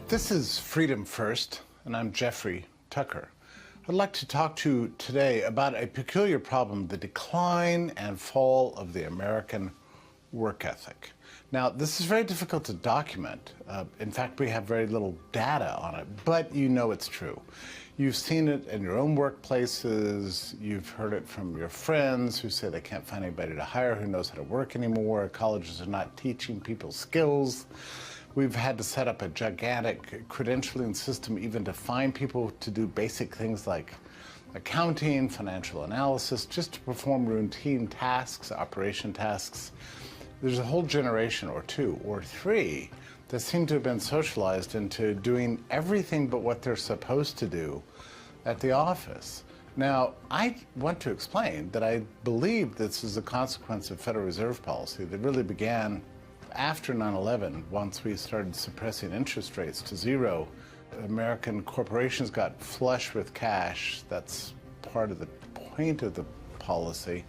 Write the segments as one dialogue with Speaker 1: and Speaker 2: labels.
Speaker 1: This is Freedom First, and I'm Jeffrey Tucker. I'd like to talk to you today about a peculiar problem, the decline and fall of the American work ethic. Now, this is very difficult to document. In fact, we have very little data on it, but you know it's true. You've seen it in your own workplaces. You've heard it from your friends who say they can't find anybody to hire who knows how to work anymore. Colleges are not teaching people skills. We've had to set up a gigantic credentialing system even to find people to do basic things like accounting, financial analysis, just to perform routine tasks, operation tasks. There's a whole generation or two or three that seem to have been socialized into doing everything but what they're supposed to do at the office. Now, I want to explain that I believe this is a consequence of Federal Reserve policy that really began after 9/11. Once we started suppressing interest rates to zero, American corporations got flush with cash. That's part of the point of the policy.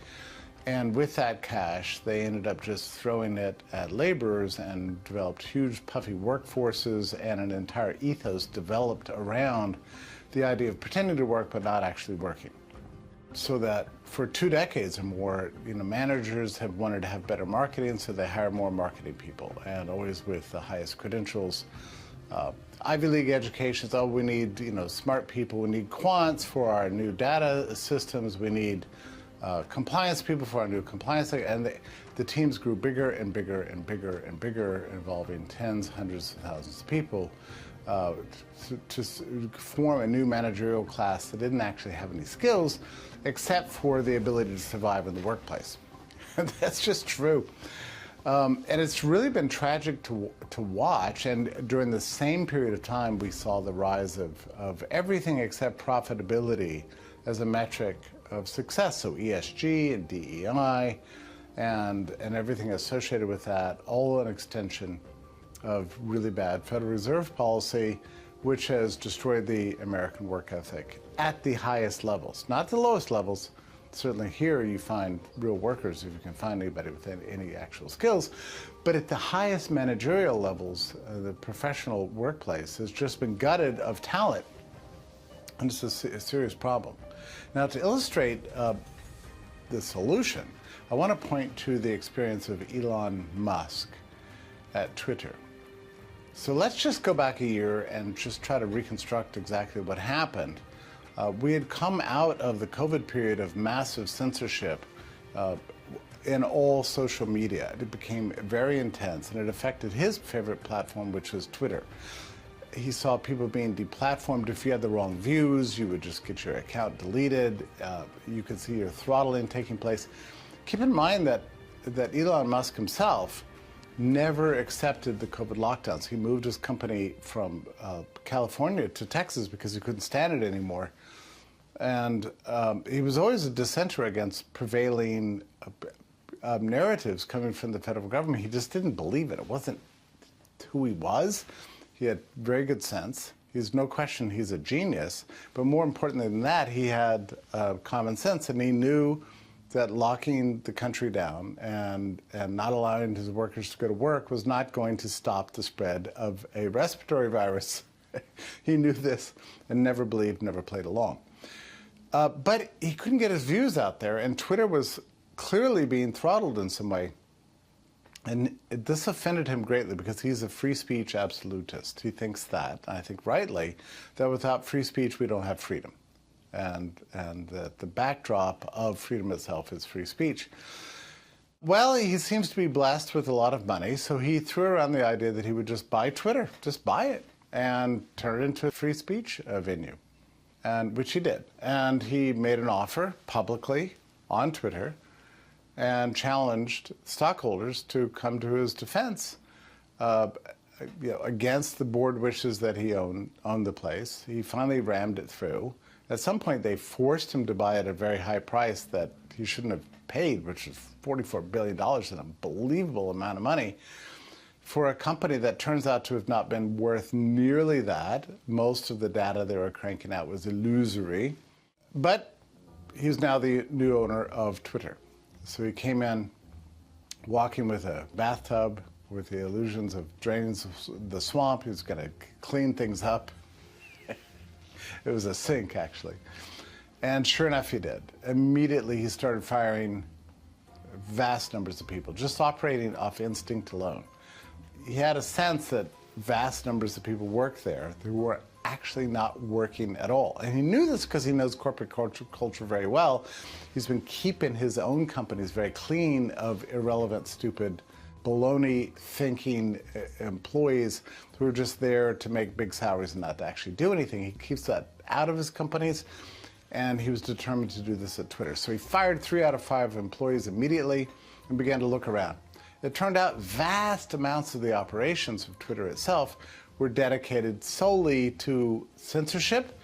Speaker 1: And with that cash, they ended up just throwing it at laborers and developed huge puffy workforces, and an entire ethos developed around the idea of pretending to work but not actually working. So that for 2 decades or more, managers have wanted to have better marketing, so they hire more marketing people, and always with the highest credentials. Ivy League educations, oh, we need smart people, we need quants for our new data systems, we need compliance people for our new compliance, and the teams grew bigger and bigger and bigger and bigger, involving tens, hundreds of thousands of people, to form a new managerial class that didn't actually have any skills except for the ability to survive in the workplace. That's just true. And it's really been tragic to watch, and during the same period of time we saw the rise of everything except profitability as a metric of success, so ESG and DEI and everything associated with that, all an extension of really bad Federal Reserve policy, which has destroyed the American work ethic at the highest levels, not the lowest levels. Certainly here you find real workers, if you can find anybody with any actual skills, but at the highest managerial levels, the professional workplace has just been gutted of talent, and it's a serious problem. Now, to illustrate the solution, I want to point to the experience of Elon Musk at Twitter. So let's just go back a year and just try to reconstruct exactly what happened. We had come out of the COVID period of massive censorship in all social media. It became very intense, and it affected his favorite platform, which was Twitter. He saw people being deplatformed. If you had the wrong views, you would just get your account deleted. You could see your throttling taking place. Keep in mind that Elon Musk himself never accepted the COVID lockdowns. He moved his company from California to Texas because he couldn't stand it anymore. And he was always a dissenter against prevailing narratives coming from the federal government. He just didn't believe it. It wasn't who he was. He had very good sense. He's no question he's a genius. But more importantly than that, he had common sense, and he knew that locking the country down and not allowing his workers to go to work was not going to stop the spread of a respiratory virus. He knew this and never believed, never played along. But he couldn't get his views out there, and Twitter was clearly being throttled in some way. And this offended him greatly because he's a free speech absolutist. He thinks that, I think rightly, that without free speech we don't have freedom. And that the backdrop of freedom itself is free speech. Well, he seems to be blessed with a lot of money, so he threw around the idea that he would just buy Twitter, just buy it, and turn it into a free speech venue, and which he did. And he made an offer publicly on Twitter and challenged stockholders to come to his defense against the board wishes that he owned the place. He finally rammed it through. At some point, they forced him to buy at a very high price that he shouldn't have paid, which is $44 billion, an unbelievable amount of money, for a company that turns out to have not been worth nearly that. Most of the data they were cranking out was illusory. But he's now the new owner of Twitter. So he came in walking with a bathtub, with the illusions of draining the swamp. He was going to clean things up. It was a sink, actually. And sure enough, he did. Immediately, he started firing vast numbers of people, just operating off instinct alone. He had a sense that vast numbers of people worked there who were actually not working at all. And he knew this because he knows corporate culture very well. He's been keeping his own companies very clean of irrelevant, stupid, baloney thinking employees who are just there to make big salaries and not to actually do anything. He keeps that out of his companies, and he was determined to do this at Twitter. So he fired 3 out of 5 employees immediately and began to look around. It turned out vast amounts of the operations of Twitter itself were dedicated solely to censorship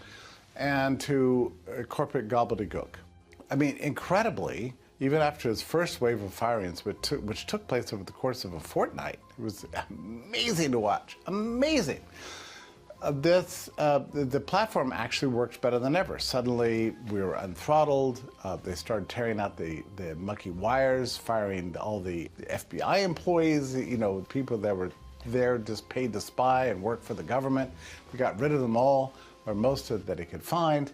Speaker 1: and to corporate gobbledygook. I mean, incredibly, even after his first wave of firings, which took place over the course of a fortnight, it was amazing to watch, amazing. The platform actually worked better than ever. Suddenly, we were unthrottled. They started tearing out the mucky wires, firing all the FBI employees, you know, people that were there just paid to spy and work for the government. We got rid of them all, or most of that he could find,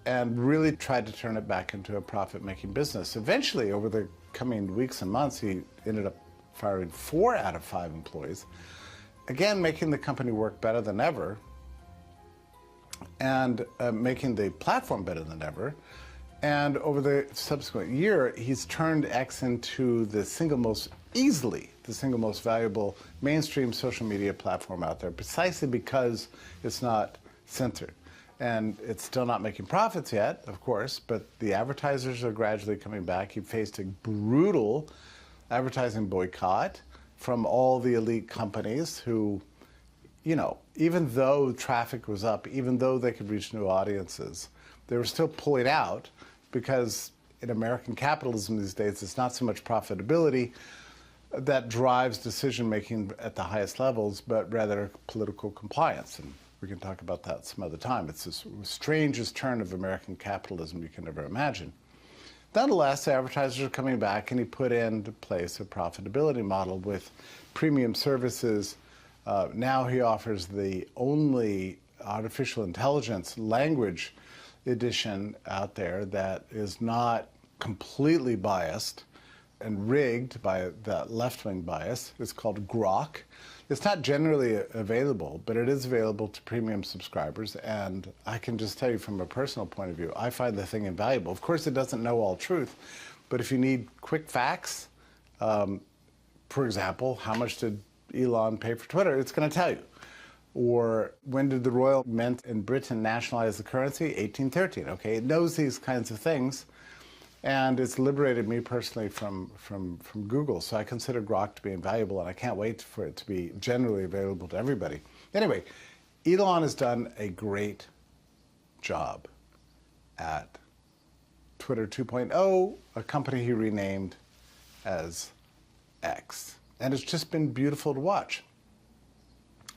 Speaker 1: and really tried to turn it back into a profit-making business. Eventually, over the coming weeks and months, he ended up firing 4 out of 5 employees, again, making the company work better than ever, and making the platform better than ever. And over the subsequent year, he's turned X into the single most valuable mainstream social media platform out there, precisely because it's not censored. And it's still not making profits yet, of course, but the advertisers are gradually coming back. He faced a brutal advertising boycott from all the elite companies who, you know, even though traffic was up, even though they could reach new audiences, they were still pulling out because in American capitalism these days, it's not so much profitability that drives decision-making at the highest levels, but rather political compliance. And we can talk about that some other time. It's the strangest turn of American capitalism you can ever imagine. Nonetheless, advertisers are coming back, and he put into place a profitability model with premium services. Now he offers the only artificial intelligence language edition out there that is not completely biased and rigged by that left-wing bias. It's called Grok. It's not generally available, but it is available to premium subscribers, and I can just tell you from a personal point of view, I find the thing invaluable. Of course, it doesn't know all truth, but if you need quick facts, for example, how much did Elon pay for Twitter, it's going to tell you. Or when did the Royal Mint in Britain nationalize the currency? 1813, okay? It knows these kinds of things, and it's liberated me personally from Google, so I consider Grok to be invaluable, and I can't wait for it to be generally available to everybody. Anyway, Elon has done a great job at Twitter 2.0, a company he renamed as X. And it's just been beautiful to watch.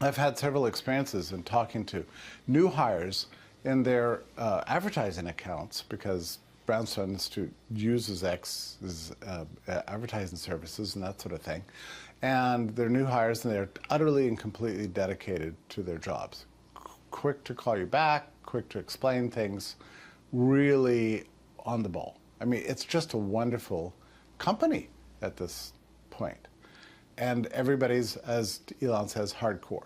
Speaker 1: I've had several experiences in talking to new hires in their advertising accounts, because Brownstone Institute uses X's advertising services and that sort of thing. And they're new hires, and they're utterly and completely dedicated to their jobs. Quick to call you back, quick to explain things, really on the ball. I mean, it's just a wonderful company at this point. And everybody's, as Elon says, hardcore.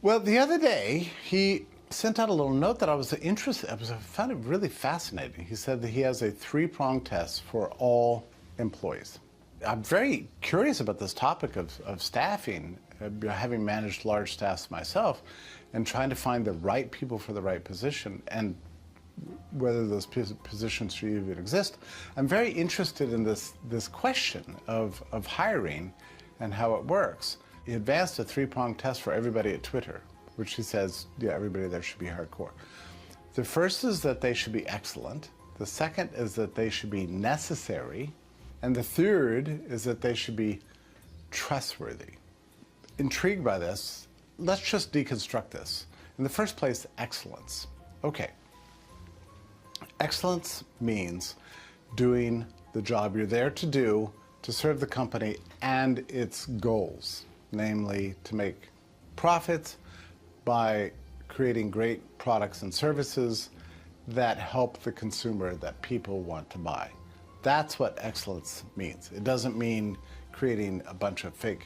Speaker 1: Well, the other day, he sent out a little note that I was interested in. I found it really fascinating. He said that he has a 3-pronged test for all employees. I'm very curious about this topic of staffing, having managed large staffs myself, and trying to find the right people for the right position, and whether those positions should even exist. I'm very interested in this question of hiring and how it works. He advanced a 3-pronged test for everybody at Twitter, which he says, yeah, everybody there should be hardcore. The first is that they should be excellent. The second is that they should be necessary. And the third is that they should be trustworthy. Intrigued by this, let's just deconstruct this. In the first place, excellence. Okay. Excellence means doing the job you're there to do to serve the company and its goals, namely to make profits by creating great products and services that help the consumer that people want to buy. That's what excellence means. It doesn't mean creating a bunch of fake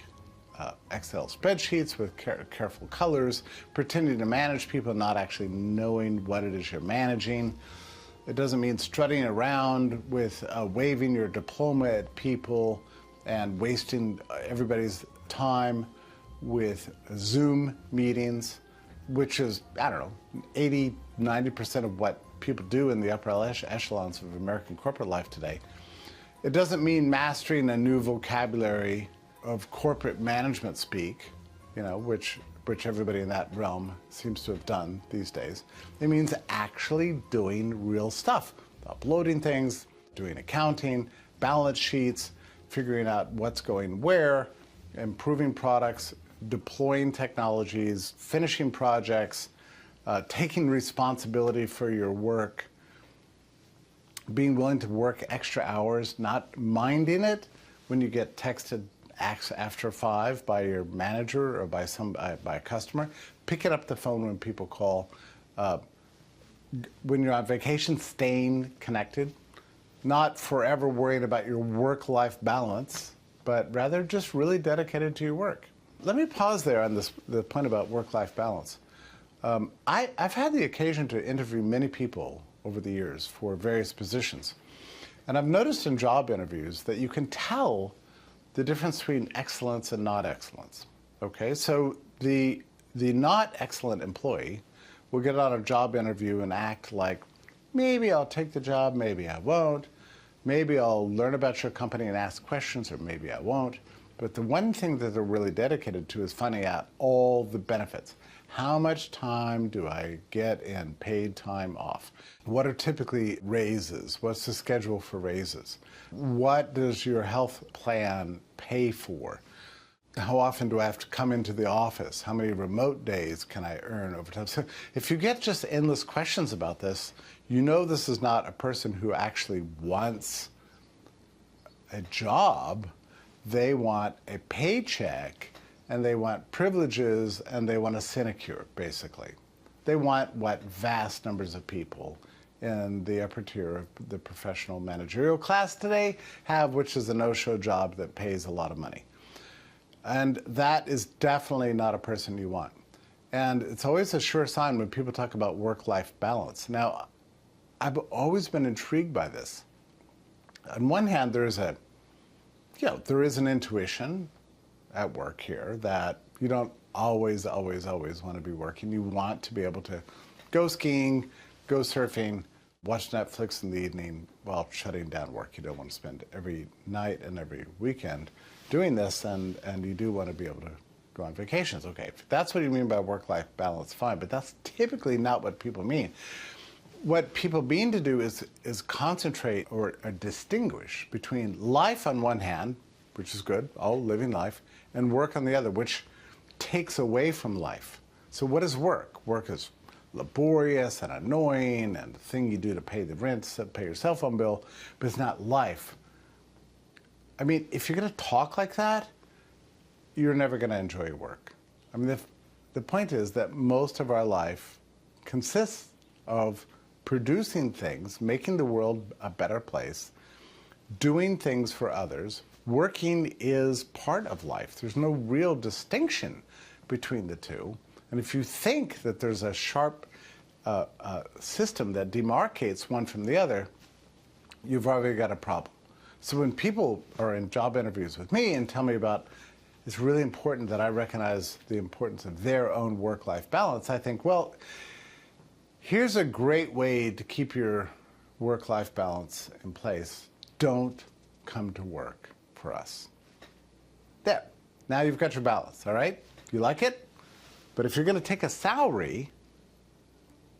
Speaker 1: Excel spreadsheets with careful colors, pretending to manage people, not actually knowing what it is you're managing. It doesn't mean strutting around with waving your diploma at people and wasting everybody's time with Zoom meetings, which is, I don't know, 80, 90% of what people do in the upper echelons of American corporate life today. It doesn't mean mastering a new vocabulary of corporate management speak, you know, which everybody in that realm seems to have done these days. It means actually doing real stuff, uploading things, doing accounting, balance sheets, figuring out what's going where, improving products, deploying technologies, finishing projects, taking responsibility for your work, being willing to work extra hours, not minding it when you get texted after 5 by your manager or by a customer, picking up the phone when people call, when you're on vacation, staying connected, not forever worrying about your work-life balance, but rather just really dedicated to your work. Let me pause there on the point about work-life balance. I've had the occasion to interview many people over the years for various positions, and I've noticed in job interviews that you can tell the difference between excellence and not excellence. Okay, so the not excellent employee will get on a job interview and act like, maybe I'll take the job, maybe I won't, maybe I'll learn about your company and ask questions, or maybe I won't. But the one thing that they're really dedicated to is finding out all the benefits. How much time do I get in paid time off? What are typically raises? What's the schedule for raises? What does your health plan pay for? How often do I have to come into the office? How many remote days can I earn over time? So if you get just endless questions about this, you know this is not a person who actually wants a job. They want a paycheck, and they want privileges, and they want a sinecure, basically. They want what vast numbers of people in the upper tier of the professional managerial class today have, which is a no-show job that pays a lot of money. And that is definitely not a person you want. And it's always a sure sign when people talk about work-life balance. Now, I've always been intrigued by this. On one hand, there is an intuition at work here that you don't always want to be working. You want to be able to go skiing, go surfing, watch Netflix in the evening while shutting down work. You don't want to spend every night and every weekend doing this, and you do want to be able to go on vacations. Okay, if that's what you mean by work-life balance, fine, but that's typically not what people mean. What people mean to do is concentrate or distinguish between life on one hand, which is good, all living life, and work on the other, which takes away from life. So what is work? Work is laborious and annoying and the thing you do to pay the rent, pay your cell phone bill, but it's not life. I mean, if you're going to talk like that, you're never going to enjoy your work. I mean, the point is that most of our life consists of producing things, making the world a better place, doing things for others. Working is part of life. There's no real distinction between the two. And if you think that there's a sharp system that demarcates one from the other, you've already got a problem. So when people are in job interviews with me and tell me about it's really important that I recognize the importance of their own work-life balance, I think, well, here's a great way to keep your work-life balance in place. Don't come to work for us. There. Now you've got your balance, all right? You like it? But if you're going to take a salary,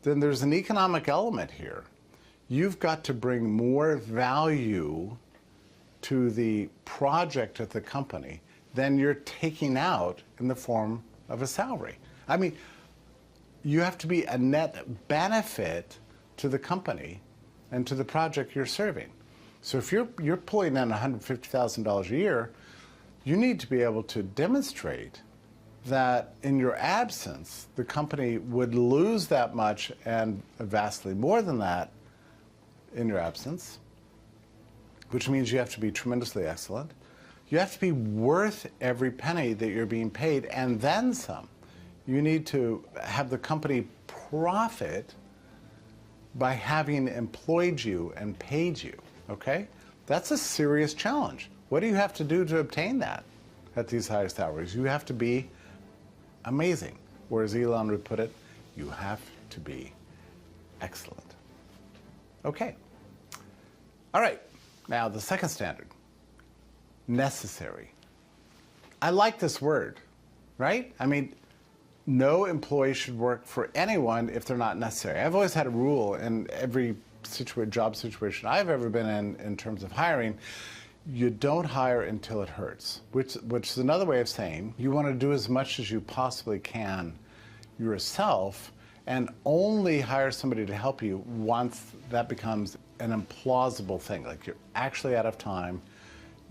Speaker 1: then there's an economic element here. You've got to bring more value to the project at the company than you're taking out in the form of a salary. I mean, you have to be a net benefit to the company and to the project you're serving. So if you're pulling in $150,000 a year, you need to be able to demonstrate that in your absence, the company would lose that much and vastly more than that in your absence, which means you have to be tremendously excellent. You have to be worth every penny that you're being paid and then some. You need to have the company profit by having employed you and paid you, okay? That's a serious challenge. What do you have to do to obtain that at these higher salaries? You have to be amazing. Or as Elon would put it, you have to be excellent. Okay. All right. Now, the second standard, necessary. I like this word, right? I mean, no employee should work for anyone if they're not necessary. I've always had a rule in every job situation I've ever been in terms of hiring. You don't hire until it hurts, which is another way of saying you want to do as much as you possibly can yourself and only hire somebody to help you once that becomes an implausible thing. Like you're actually out of time.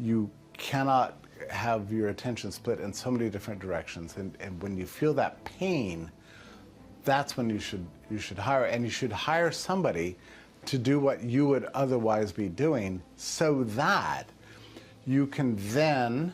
Speaker 1: You cannot have your attention split in so many different directions. And when you feel that pain, that's when you should hire. And you should hire somebody to do what you would otherwise be doing so that you can then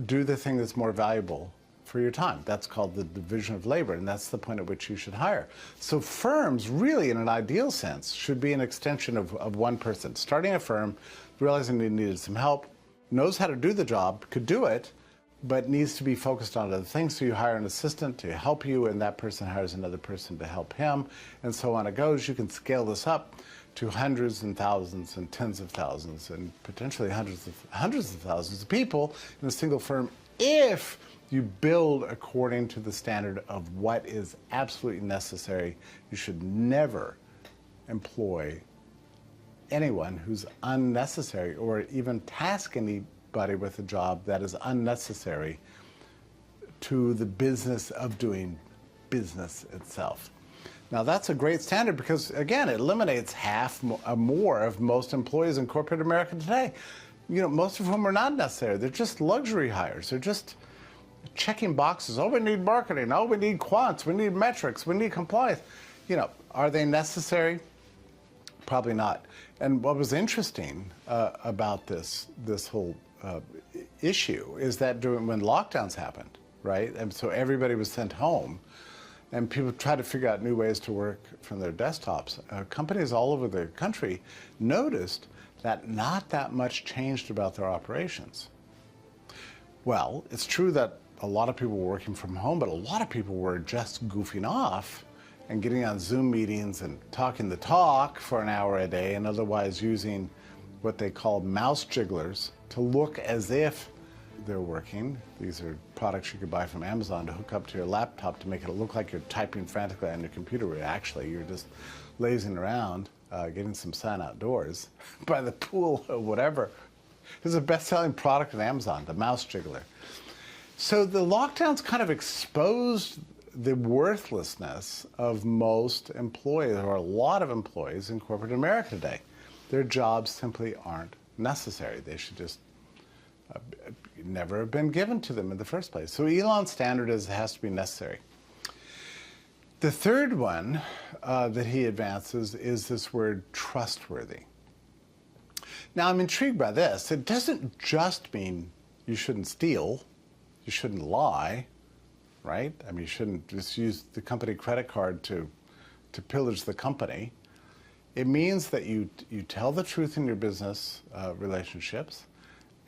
Speaker 1: do the thing that's more valuable for your time. That's called the division of labor, and that's the point at which you should hire. So firms, really, in an ideal sense, should be an extension of one person. Starting a firm, realizing they needed some help, knows how to do the job, could do it, but needs to be focused on other things. So you hire an assistant to help you, and that person hires another person to help him, and so on it goes. You can scale this up to hundreds and thousands and tens of thousands and potentially hundreds of thousands of people in a single firm if you build according to the standard of what is absolutely necessary. You should never employ anyone who's unnecessary or even task anybody with a job that is unnecessary to the business of doing business itself. Now that's a great standard because, again, it eliminates half or more of most employees in corporate America today. You know, most of whom are not necessary. They're just luxury hires. They're just checking boxes. Oh, we need marketing. Oh, we need quants. We need metrics. We need compliance. You know, are they necessary? Probably not. And what was interesting about this whole issue is that when lockdowns happened, right, and so everybody was sent home, and people tried to figure out new ways to work from their desktops, companies all over the country noticed that not that much changed about their operations. Well, it's true that a lot of people were working from home, but a lot of people were just goofing off and getting on Zoom meetings and talking the talk for an hour a day, and otherwise using what they call mouse jigglers to look as if they're working. These are products you could buy from Amazon to hook up to your laptop to make it look like you're typing frantically on your computer, where actually you're just lazing around, getting some sun outdoors by the pool or whatever. This is a best-selling product on Amazon, the mouse jiggler. So the lockdowns kind of exposed the worthlessness of most employees, or a lot of employees in corporate America today. Their jobs simply aren't necessary. They should just never have been given to them in the first place. So Elon's standard is it has to be necessary. The third one that he advances is this word trustworthy. Now I'm intrigued by this. It doesn't just mean you shouldn't steal, you shouldn't lie, right? I mean, you shouldn't just use the company credit card to pillage the company. It means that you tell the truth in your business relationships,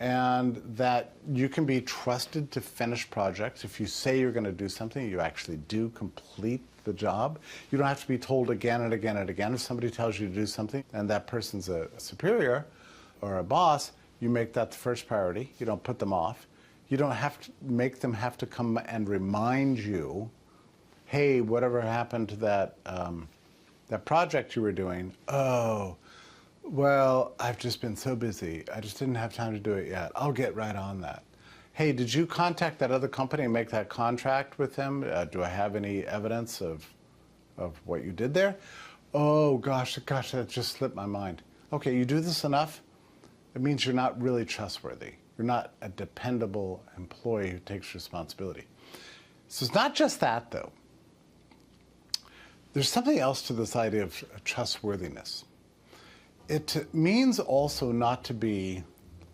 Speaker 1: and that you can be trusted to finish projects. If you say you're going to do something, you actually do complete the job. You don't have to be told again and again and again. If somebody tells you to do something and that person's a superior or a boss, you make that the first priority. You don't put them off. You don't have to make them have to come and remind you, hey, whatever happened to that project you were doing? Oh, well, I've just been so busy. I just didn't have time to do it yet. I'll get right on that. Hey, did you contact that other company and make that contract with them? Do I have any evidence of what you did there? Oh, gosh, that just slipped my mind. Okay, you do this enough, it means you're not really trustworthy. You're not a dependable employee who takes responsibility. So it's not just that, though. There's something else to this idea of trustworthiness. It means also not to be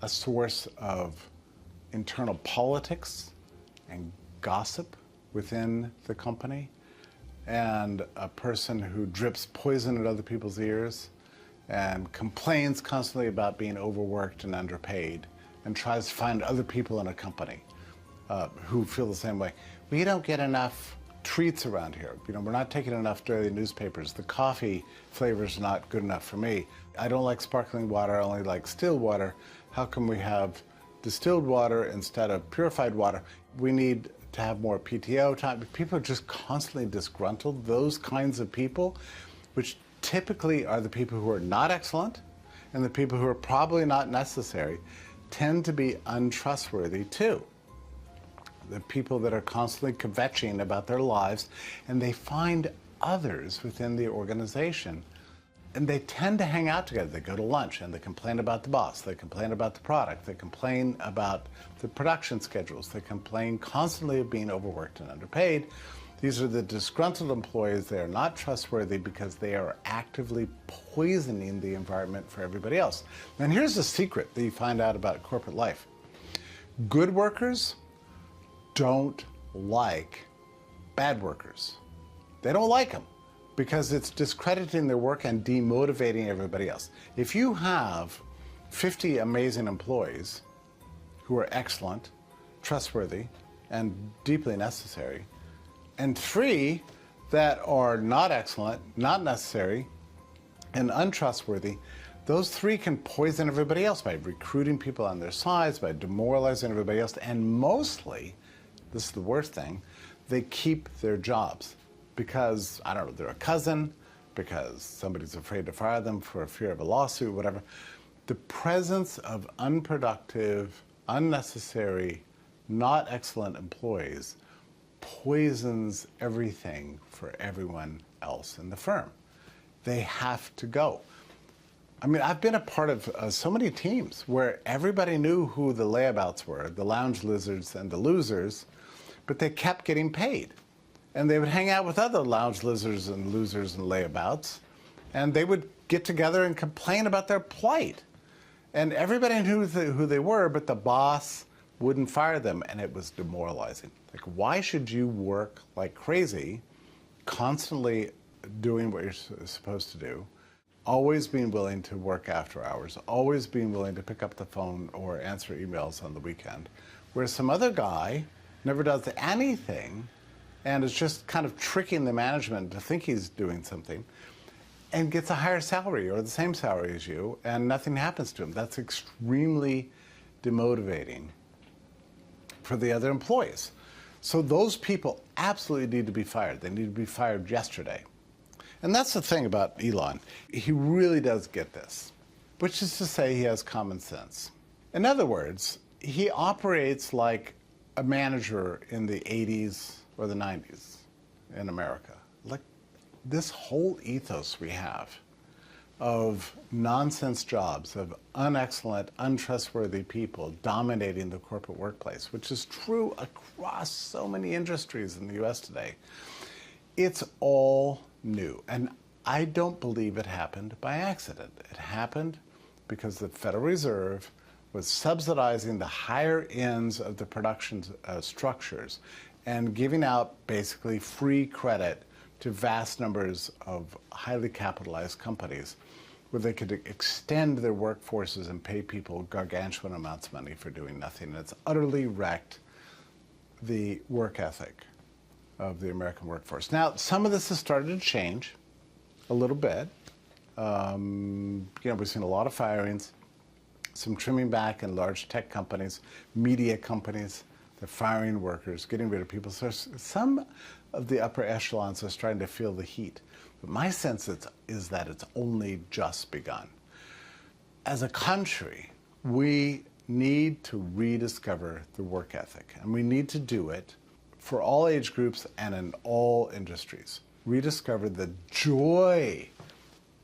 Speaker 1: a source of internal politics and gossip within the company, and a person who drips poison in other people's ears and complains constantly about being overworked and underpaid and tries to find other people in a company who feel the same way. We don't get enough treats around here. You know, we're not taking enough daily newspapers. The coffee flavor's not good enough for me. I don't like sparkling water, I only like distilled water. How come we have distilled water instead of purified water? We need to have more PTO time. People are just constantly disgruntled. Those kinds of people, which typically are the people who are not excellent and the people who are probably not necessary, tend to be untrustworthy too. The people that are constantly kvetching about their lives, and they find others within the organization, and they tend to hang out together. They go to lunch and they complain about the boss, they complain about the product, they complain about the production schedules, they complain constantly of being overworked and underpaid. These are the disgruntled employees. They are not trustworthy because they are actively poisoning the environment for everybody else. And here's the secret that you find out about corporate life. Good workers don't like bad workers. They don't like them because it's discrediting their work and demotivating everybody else. If you have 50 amazing employees who are excellent, trustworthy, and deeply necessary, and 3 that are not excellent, not necessary, and untrustworthy, those 3 can poison everybody else by recruiting people on their sides, by demoralizing everybody else, and mostly, this is the worst thing, they keep their jobs because, I don't know, they're a cousin, because somebody's afraid to fire them for fear of a lawsuit, whatever. The presence of unproductive, unnecessary, not excellent employees poisons everything for everyone else in the firm. They have to go. I mean, I've been a part of so many teams where everybody knew who the layabouts were, the lounge lizards and the losers, but they kept getting paid. And they would hang out with other lounge lizards and losers and layabouts, and they would get together and complain about their plight. And everybody knew who they were, but the boss wouldn't fire them, and it was demoralizing. Like, why should you work like crazy, constantly doing what you're supposed to do, always being willing to work after hours, always being willing to pick up the phone or answer emails on the weekend, whereas some other guy never does anything and is just kind of tricking the management to think he's doing something and gets a higher salary or the same salary as you, and nothing happens to him. That's extremely demotivating for the other employees. So those people absolutely need to be fired. They need to be fired yesterday. And that's the thing about Elon. He really does get this, which is to say he has common sense. In other words, he operates like a manager in the 80s or the 90s in America. Like this whole ethos we have of nonsense jobs, of unexcellent, untrustworthy people dominating the corporate workplace, which is true across so many industries in the US today. It's all new. And I don't believe it happened by accident. It happened because the Federal Reserve was subsidizing the higher ends of the production structures and giving out basically free credit to vast numbers of highly capitalized companies where they could extend their workforces and pay people gargantuan amounts of money for doing nothing. And it's utterly wrecked the work ethic of the American workforce. Now, some of this has started to change a little bit. We've seen a lot of firings, some trimming back in large tech companies, media companies. They're firing workers, getting rid of people. So some of the upper echelons are starting to feel the heat. But my sense is that it's only just begun. As a country, we need to rediscover the work ethic, and we need to do it for all age groups and in all industries. Rediscover the joy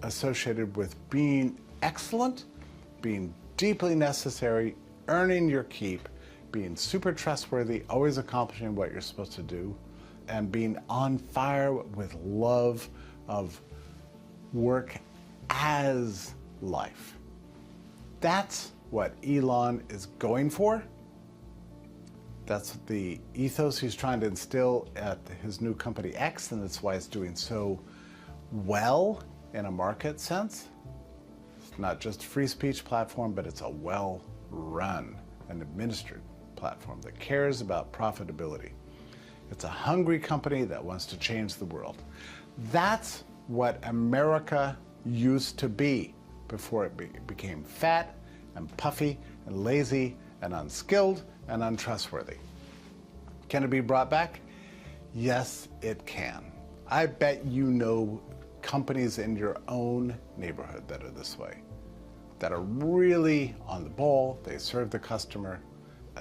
Speaker 1: associated with being excellent, being deeply necessary, earning your keep, being super trustworthy, always accomplishing what you're supposed to do, and being on fire with love of work as life. That's what Elon is going for. That's the ethos he's trying to instill at his new company X, and that's why it's doing so well in a market sense. It's not just a free speech platform, but it's a well-run and administered platform that cares about profitability. It's a hungry company that wants to change the world. That's what America used to be before it became fat and puffy and lazy and unskilled and untrustworthy. Can it be brought back? Yes, it can. I bet you know companies in your own neighborhood that are this way, that are really on the ball, they serve the customer,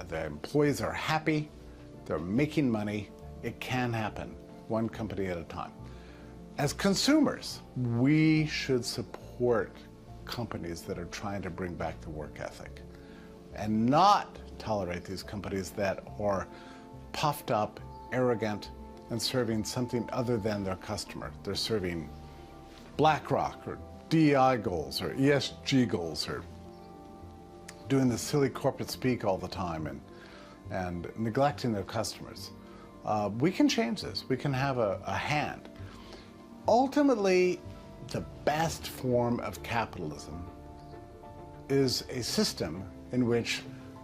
Speaker 1: the employees are happy, they're making money. It can happen, one company at a time. As consumers, we should support companies that are trying to bring back the work ethic and not tolerate these companies that are puffed up, arrogant, and serving something other than their customer. They're serving BlackRock or DEI goals or ESG goals, or doing the silly corporate speak all the time and neglecting their customers. We can change this. We can have a hand. Ultimately, the best form of capitalism is a system in which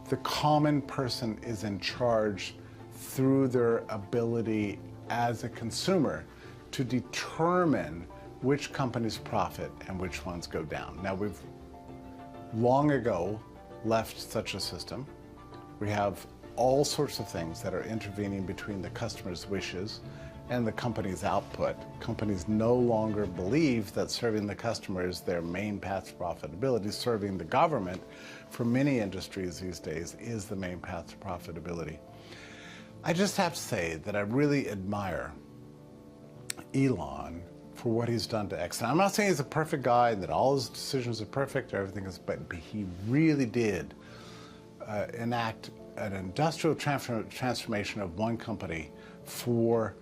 Speaker 1: the common person is in charge through their ability as a consumer to determine which companies profit and which ones go down. Now, we've long ago left such a system. We have all sorts of things that are intervening between the customer's wishes and the company's output. Companies no longer believe that serving the customer is their main path to profitability. Serving the government for many industries these days is the main path to profitability. I just have to say that I really admire Elon for what he's done to X. And I'm not saying he's a perfect guy and that all his decisions are perfect or everything is, but he really did enact an industrial transformation of one company for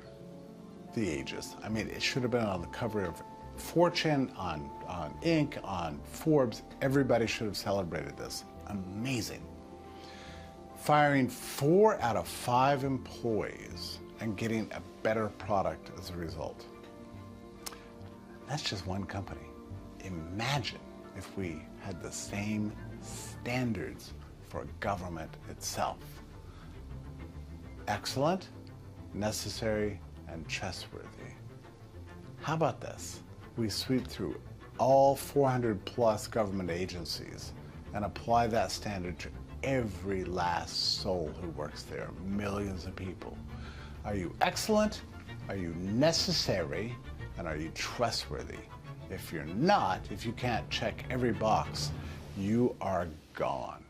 Speaker 1: the ages. I mean, it should have been on the cover of Fortune, on Inc., on Forbes. Everybody should have celebrated this. Amazing. Firing 4 out of 5 employees and getting a better product as a result. That's just one company. Imagine if we had the same standards for government itself. Excellent, necessary, and trustworthy. How about this? We sweep through all 400 plus government agencies and apply that standard to every last soul who works there, millions of people. Are you excellent? Are you necessary? And are you trustworthy? If you're not, if you can't check every box, you are gone.